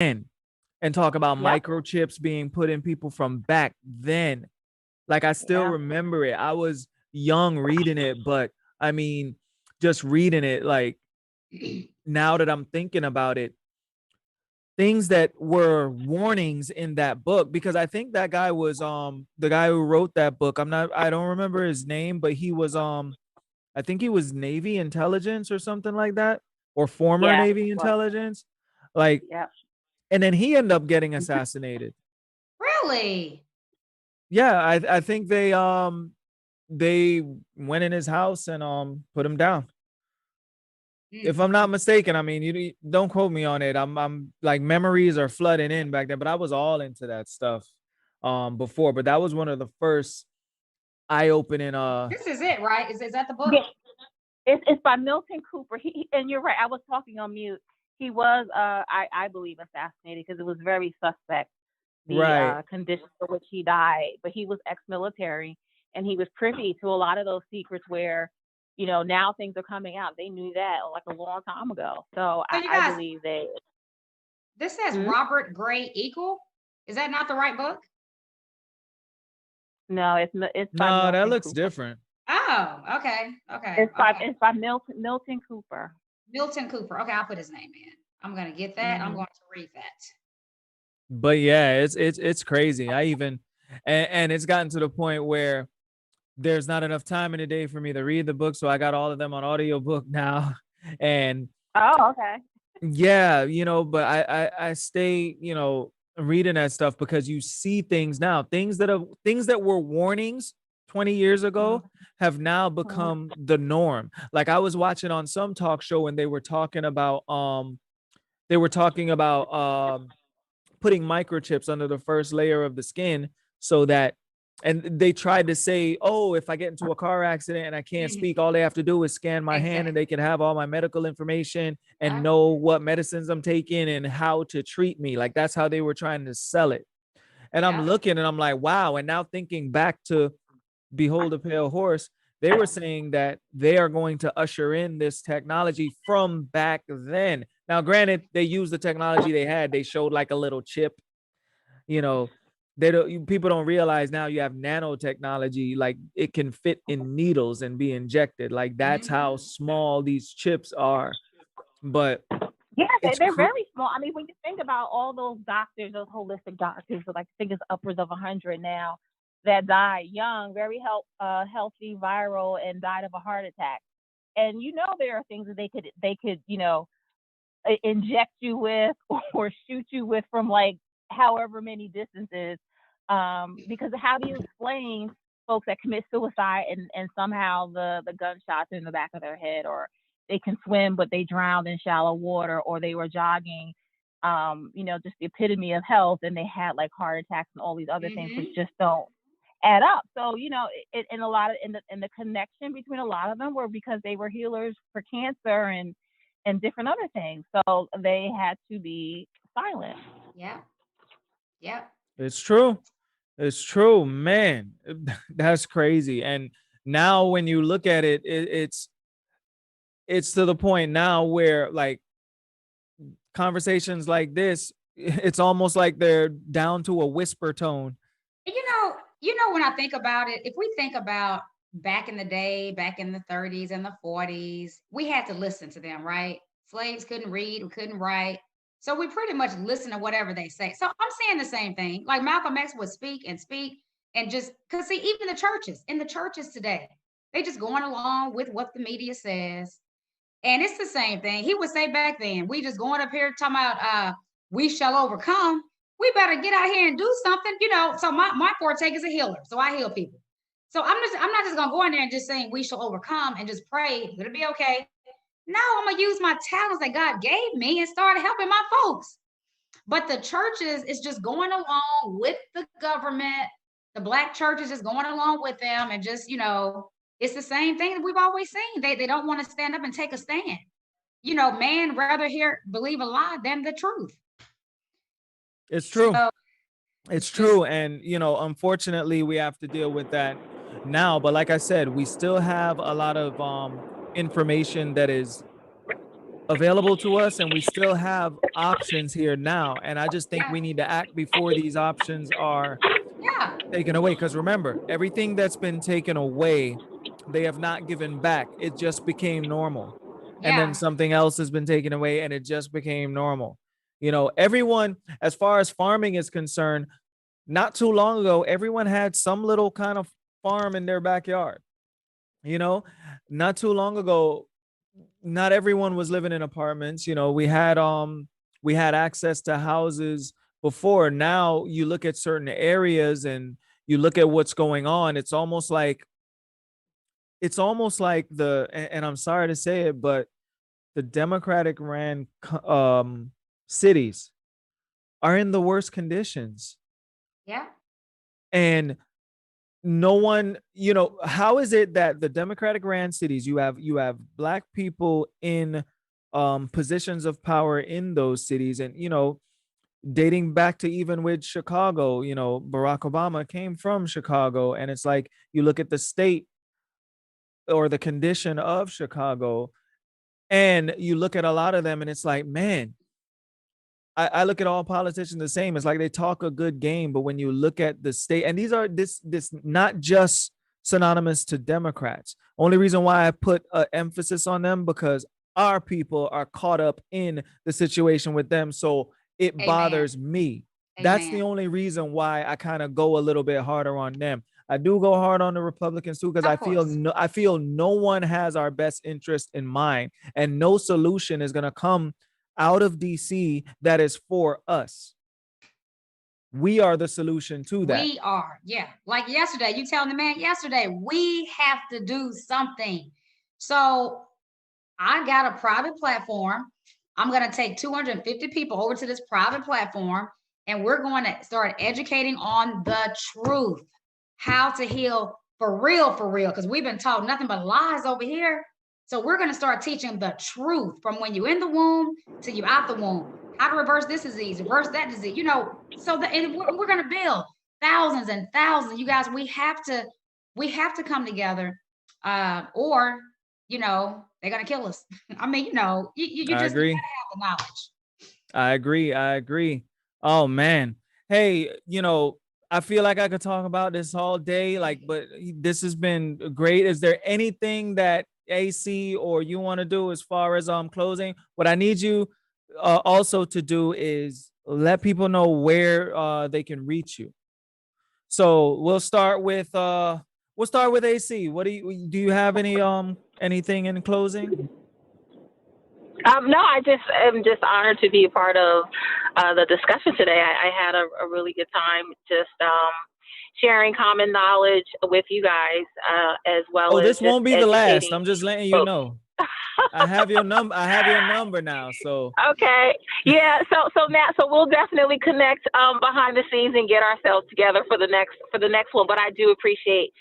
and talk about Yep. microchips being put in people from back then. Like I still Yeah. remember it. I was young reading it, but I mean, just reading it, like now that I'm thinking about it, things that were warnings in that book, because I think that guy was the guy who wrote that book. I don't remember his name, but he was I think he was Navy intelligence or something like that, or former Yeah. Navy Well, intelligence. Like, yep. and then he ended up getting assassinated. Really? Yeah, I think they went in his house and put him down. If Mm. I'm not mistaken, I mean, you don't quote me on it. I'm like memories are flooding in back then, but I was all into that stuff before. But that was one of the first eye-opening This is it, right? Is that the book? Yeah. It's by Milton Cooper. And you're right. I was talking on mute. He was, I believe, assassinated because it was very suspect the right. conditions for which he died. But he was ex-military, and he was privy to a lot of those secrets where, now things are coming out. They knew that like a long time ago. So So you I guys, believe they. this says Hmm? Robert Gray Eagle. Is that not the right book? No, it's by No, that Milton looks Cooper. different. Oh, okay, okay, It's by okay. it's by Milton Cooper. Milton Cooper. Okay, I'll put his name in. I'm gonna get that. I'm Hmm. going to read that. But yeah, it's crazy. I even and it's gotten to the point where there's not enough time in the day for me to read the book, so I got all of them on audiobook now. And Oh, okay. yeah, but I stay, reading that stuff because you see things now, things that were warnings 20 years ago have now Mhm. become the norm. Like I was watching on some talk show and they were talking about putting microchips under the first layer of the skin so that, and they tried to say, oh, if I get into a car accident and I can't Mhm. speak, all they have to do is scan my hand and Exactly. they can have all my medical information and Yeah. know what medicines I'm taking and how to treat me. Like that's how they were trying to sell it. And I'm Yeah. looking and I'm like, wow. And now thinking back to Behold a Pale Horse, they were saying that they are going to usher in this technology from back then. Now, granted, they used the technology they had. They showed like a little chip, you know. They don't. People don't realize now you have nanotechnology. Like it can fit in needles and be injected. Like that's how Mhm. small these chips are. But Yeah, it's they're very small. I mean, when you think about all those doctors, those holistic doctors, like I think it's upwards of 100 now that died young, very healthy, viral, and died of a heart attack. And there are things that they could inject you with or shoot you with from like however many distances. Because how do you explain folks that commit suicide and somehow the gunshots in the back of their head, or they can swim but they drowned in shallow water, or they were jogging, just the epitome of health, and they had like heart attacks and all these other things which Mhm. just don't add up. So in a lot of in the connection between a lot of them were because they were healers for cancer and different other things. So they had to be silent. Yeah. Yeah. it's true. It's true, man. That's crazy. And now when you look at it, it's to the point now where like conversations like this, it's almost like they're down to a whisper tone. When I think about it, if we think about back in the day, back in the 30s and the 40s, we had to listen to them, right? Slaves couldn't read, we couldn't write. So we pretty much listen to whatever they say. So I'm saying the same thing. Like Malcolm X would speak and just because see, even in the churches today, they just going along with what the media says. And it's the same thing. He would say back then, we just going up here talking about we shall overcome. We better get out here and do something. So my forte is a healer. So I heal people. So I'm not just gonna go in there and just saying we shall overcome and just pray, it'll be okay. No, I'm gonna use my talents that God gave me and start helping my folks. But the churches is just going along with the government. The black churches is going along with them and just, it's the same thing that we've always seen. They don't want to stand up and take a stand. Man rather hear believe a lie than the truth. It's true. So It's it's just true. And, unfortunately, we have to deal with that now. But like I said, we still have a lot of information that is available to us, and we still have options here now. And I just think Yeah. we need to act before these options are Yeah. taken away. Because remember, everything that's been taken away, they have not given back. It just became normal. And then Yeah. something else has been taken away and it just became normal. You know, everyone, as far as farming is concerned, not too long ago, everyone had some little kind of farm in their backyard. You know, not too long ago, not everyone was living in apartments. You know, we had access to houses before. Now you look at certain areas and you look at what's going on. It's almost like and I'm sorry to say it, but the Democratic ran cities are in the worst conditions. Yeah. And no one, how is it that the Democratic ran cities, you have black people in positions of power in those cities, and dating back to even with Chicago, Barack Obama came from Chicago, and it's like you look at the state or the condition of Chicago, and you look at a lot of them, and it's like, man, I look at all politicians the same. It's like they talk a good game, but when you look at the state, and these are this not just synonymous to Democrats. Only reason why I put an emphasis on them because our people are caught up in the situation with them, so it Amen. bothers me. That's the Amen. only reason why I kind of go a little bit harder on them. I do go hard on the Republicans too because Of course. I feel no one has our best interest in mind, and no solution is gonna come out of DC that is for us. We are the solution to that. We are. Yeah. Like yesterday, you telling the man yesterday, we have to do something. So I got a private platform. I'm going to take 250 people over to this private platform, and we're going to start educating on the truth, how to heal for real, because we've been taught nothing but lies over here. So we're going to start teaching the truth from when you're in the womb to you out the womb, how to reverse this disease, reverse that disease, so that and we're going to build thousands and thousands. You guys, we have to come together, or they're gonna kill us. I mean, you I just you agree. gotta have the knowledge. I agree. I agree. Oh man. Hey, I feel like I could talk about this all day, like, but this has been great. Is there anything that AC or you want to do as far as closing? What I need you also to do is let people know where they can reach you. So we'll start with AC. What do you have anything in closing? No, I just am just honored to be a part of the discussion today. I had a really good time just sharing common knowledge with you guys, as well Oh, as this just won't be the last. educating I'm just letting you folks. know. I have your number now. So Okay. Yeah. So we'll definitely connect behind the scenes and get ourselves together for the next one. But I do appreciate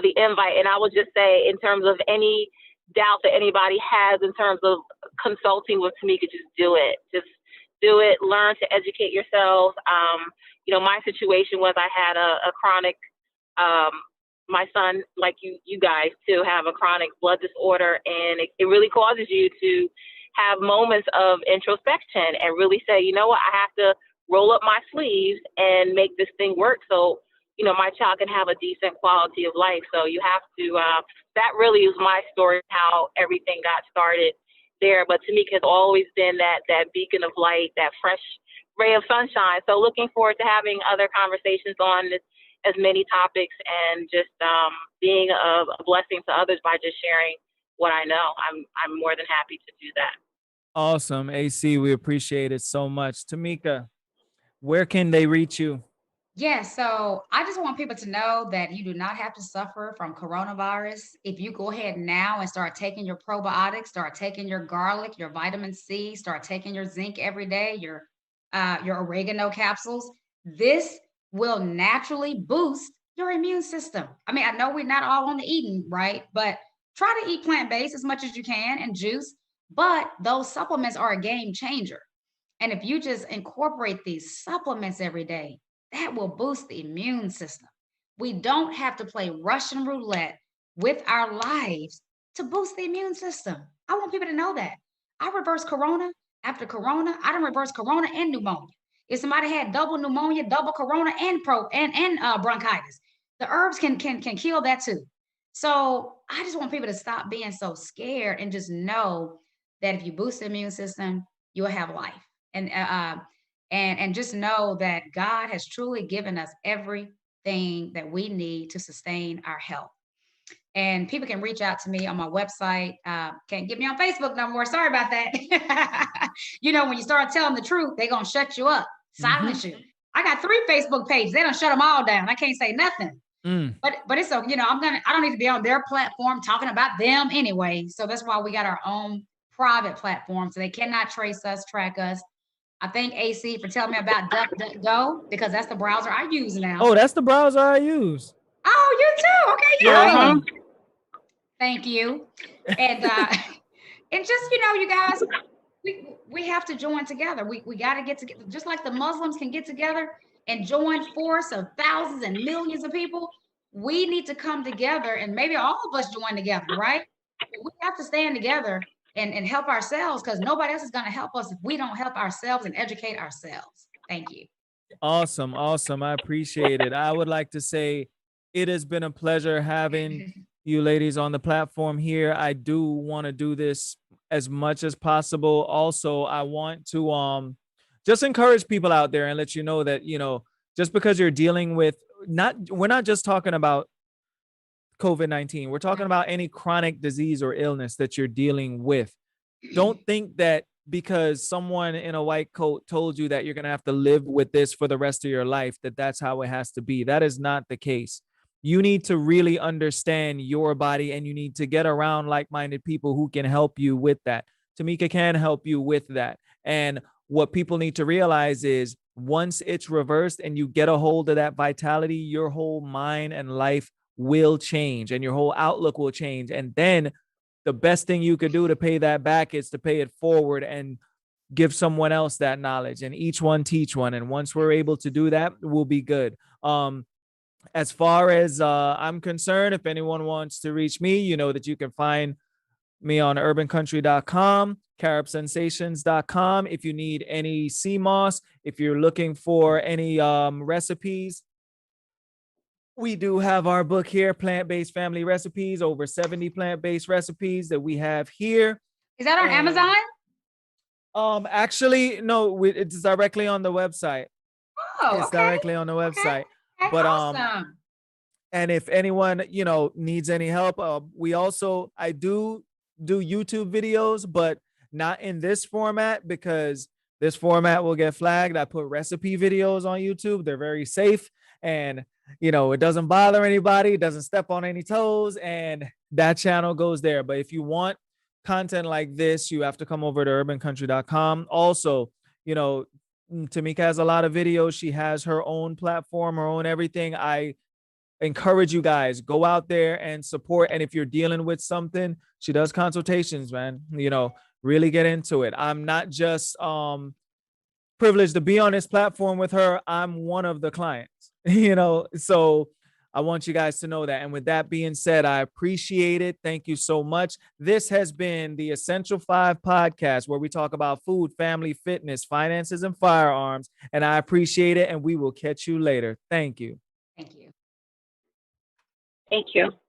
the invite, and I will just say, in terms of any doubt that anybody has in terms of consulting with Tamika, just do it. Just do it. Learn to educate yourself. My situation was I had a chronic my son, like you guys, to have a chronic blood disorder, and it really causes you to have moments of introspection and really say, you know what, I have to roll up my sleeves and make this thing work so my child can have a decent quality of life. So you have to. That really is my story, how everything got started there. But Tamika has always been that beacon of light, that fresh ray of sunshine. So looking forward to having other conversations on this, as many topics, and just being a blessing to others by just sharing what I know. I'm more than happy to do that. awesome, AC. We appreciate it so much. Tamika, where can they reach you? Yeah, so I just want people to know that you do not have to suffer from coronavirus. If you go ahead now and start taking your probiotics, start taking your garlic, your vitamin C, start taking your zinc every day, your oregano capsules, this will naturally boost your immune system. I mean, I know we're not all on the eating, right? But try to eat plant-based as much as you can and juice, but those supplements are a game changer. And if you just incorporate these supplements every day, that will boost the immune system. We don't have to play Russian roulette with our lives to boost the immune system. I want people to know that. I reversed corona after corona. I done reversed corona and pneumonia. If somebody had double pneumonia, double corona, and bronchitis, the herbs can kill that too. So I just want people to stop being so scared and just know that if you boost the immune system, you'll have life. And just know that God has truly given us everything that we need to sustain our health. And people can reach out to me on my website. Can't get me on Facebook no more. Sorry about that. You know, when you start telling the truth, they're gonna shut you up, silence you. I got 3 Facebook pages. They don't shut them all down. I can't say nothing. But it's so, you know, I don't need to be on their platform talking about them anyway. So that's why we got our own private platform. So they cannot trace us, track us. I thank AC for telling me about DuckDuckGo, because that's the browser I use now. Oh, that's the browser I use. Oh, you too. Okay, Yeah. Thank you. And and just, you know, you guys, we have to join together. We got to get together, just like the Muslims can get together and join force of thousands and millions of people. We need to come together, and maybe all of us join together, right? We have to stand together and help ourselves, because nobody else is going to help us if we don't help ourselves and educate ourselves. Thank you. Awesome. Awesome. I appreciate it. I would like to say it has been a pleasure having you ladies on the platform here. I do want to do this as much as possible. Also, I want to just encourage people out there and let you know that, you know, just because you're dealing with we're not just talking about COVID-19. We're talking about any chronic disease or illness that you're dealing with. Don't think that because someone in a white coat told you that you're going to have to live with this for the rest of your life, that that's how it has to be. That is not the case. You need to really understand your body, and you need to get around like-minded people who can help you with that. Tamika can help you with that. And what people need to realize is once it's reversed and you get a hold of that vitality, your whole mind and life will change and your whole outlook will change. And then the best thing you could do to pay that back is to pay it forward and give someone else that knowledge, and each one teach one. And once we're able to do that, we'll be good. As far as I'm concerned, if anyone wants to reach me, you know that you can find me on urbancountry.com, caribsensations.com. If you need any sea moss, if you're looking for any recipes, we do have our book here, Plant-Based Family Recipes, over 70 plant-based recipes that we have here. Is that on Amazon? Actually, no, it's directly on the website. Oh, it's okay. directly on the website. Okay, but awesome. And if anyone, you know, needs any help, I do YouTube videos, but not in this format, because this format will get flagged. I put recipe videos on YouTube. They're very safe, and you know, it doesn't bother anybody, it doesn't step on any toes, and that channel goes there. But if you want content like this, you have to come over to urbancountry.com. Also, you know, Tamika has a lot of videos. She has her own platform, her own everything. I encourage you guys, go out there and support. And if you're dealing with something, she does consultations, man. You know, really get into it. I'm not just privileged to be on this platform with her. I'm one of the clients, you know, so I want you guys to know that. And with that being said, I appreciate it. Thank you so much. This has been the Essential 5 podcast, where we talk about food, family, fitness, finances, and firearms. And I appreciate it. And we will catch you later. Thank you. Thank you. Thank you.